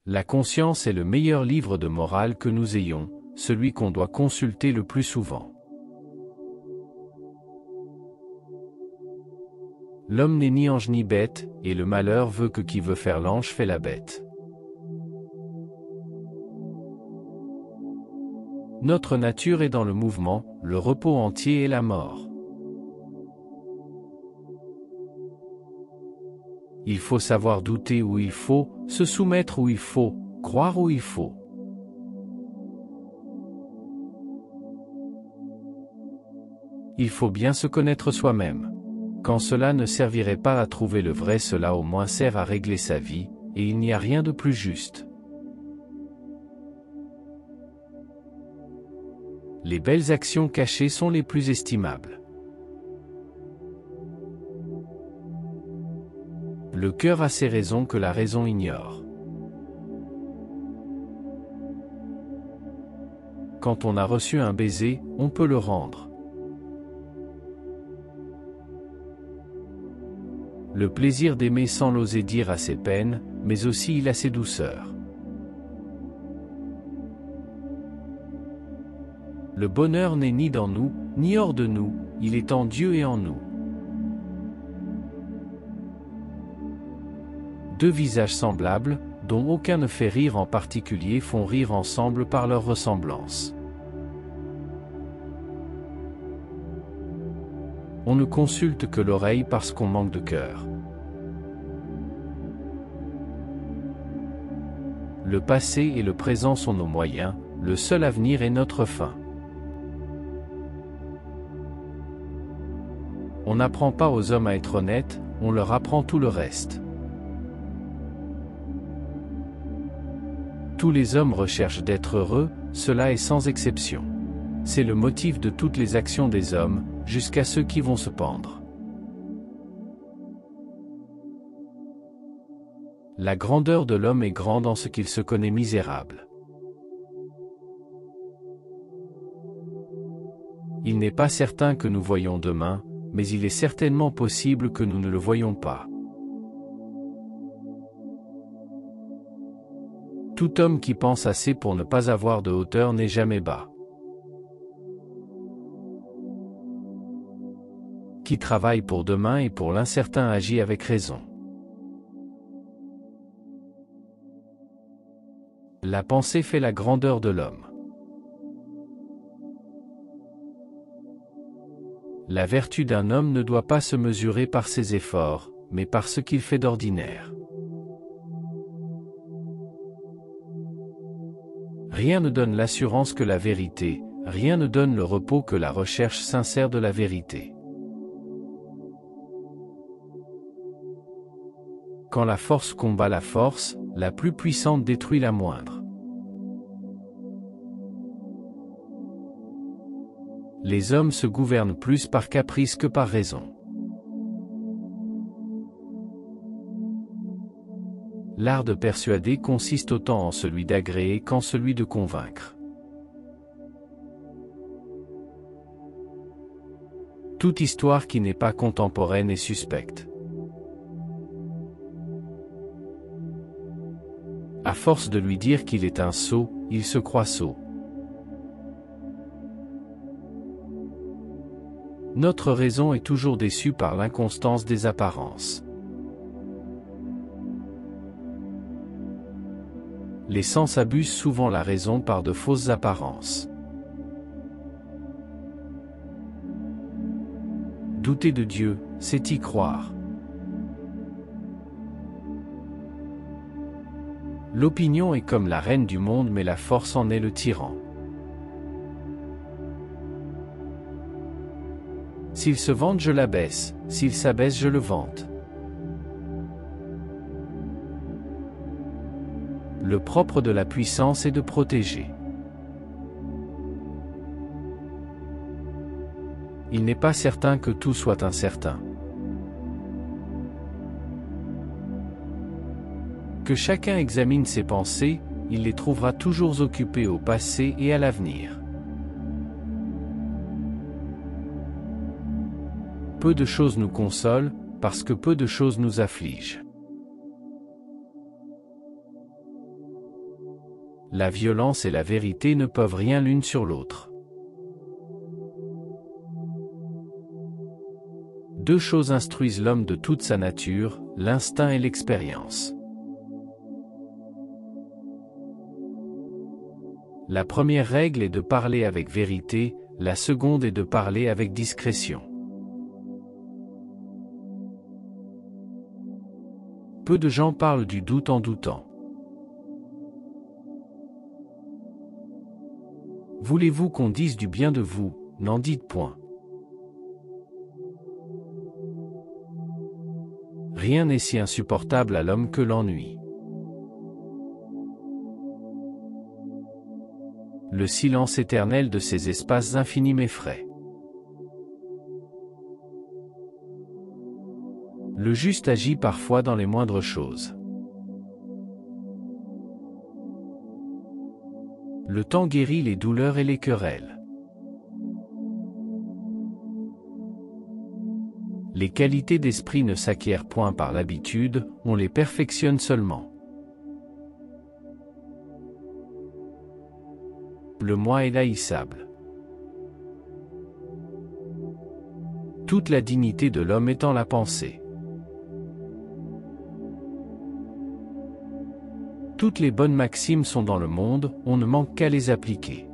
La conscience est le meilleur livre de morale que nous ayons, celui qu'on doit consulter le plus souvent. L'homme n'est ni ange ni bête, et le malheur veut que qui veut faire l'ange fait la bête. Notre nature est dans le mouvement, le repos entier est la mort. Il faut savoir douter où il faut, se soumettre où il faut, croire où il faut. Il faut bien se connaître soi-même. Quand cela ne servirait pas à trouver le vrai, cela au moins sert à régler sa vie, et il n'y a rien de plus juste. Les belles actions cachées sont les plus estimables. Le cœur a ses raisons que la raison ignore. Quand on a reçu un baiser, on peut le rendre. Le plaisir d'aimer sans l'oser dire a ses peines, mais aussi il a ses douceurs. Le bonheur n'est ni dans nous, ni hors de nous, il est en Dieu et en nous. Deux visages semblables, dont aucun ne fait rire en particulier, font rire ensemble par leur ressemblance. On ne consulte que l'oreille parce qu'on manque de cœur. Le passé et le présent sont nos moyens, le seul avenir est notre fin. On n'apprend pas aux hommes à être honnêtes, on leur apprend tout le reste. Tous les hommes recherchent d'être heureux, cela est sans exception. C'est le motif de toutes les actions des hommes, jusqu'à ceux qui vont se pendre. La grandeur de l'homme est grande en ce qu'il se connaît misérable. Il n'est pas certain que nous voyons demain, mais il est certainement possible que nous ne le voyions pas. Tout homme qui pense assez pour ne pas avoir de hauteur n'est jamais bas. Qui travaille pour demain et pour l'incertain agit avec raison. La pensée fait la grandeur de l'homme. La vertu d'un homme ne doit pas se mesurer par ses efforts, mais par ce qu'il fait d'ordinaire. Rien ne donne l'assurance que la vérité, rien ne donne le repos que la recherche sincère de la vérité. Quand la force combat la force, la plus puissante détruit la moindre. Les hommes se gouvernent plus par caprice que par raison. L'art de persuader consiste autant en celui d'agréer qu'en celui de convaincre. Toute histoire qui n'est pas contemporaine est suspecte. À force de lui dire qu'il est un sot, il se croit sot. Notre raison est toujours déçue par l'inconstance des apparences. Les sens abusent souvent la raison par de fausses apparences. Douter de Dieu, c'est y croire. L'opinion est comme la reine du monde, mais la force en est le tyran. S'il se vante, je l'abaisse, s'il s'abaisse, je le vante. Le propre de la puissance est de protéger. Il n'est pas certain que tout soit incertain. Que chacun examine ses pensées, il les trouvera toujours occupées au passé et à l'avenir. Peu de choses nous consolent, parce que peu de choses nous affligent. La violence et la vérité ne peuvent rien l'une sur l'autre. Deux choses instruisent l'homme de toute sa nature, l'instinct et l'expérience. La première règle est de parler avec vérité, la seconde est de parler avec discrétion. Peu de gens parlent du doute en doutant. Voulez-vous qu'on dise du bien de vous, n'en dites point. Rien n'est si insupportable à l'homme que l'ennui. Le silence éternel de ces espaces infinis m'effraie. Le juste agit parfois dans les moindres choses. Le temps guérit les douleurs et les querelles. Les qualités d'esprit ne s'acquièrent point par l'habitude, on les perfectionne seulement. Le moi est laïssable. Toute la dignité de l'homme est en la pensée. Toutes les bonnes maximes sont dans le monde, on ne manque qu'à les appliquer.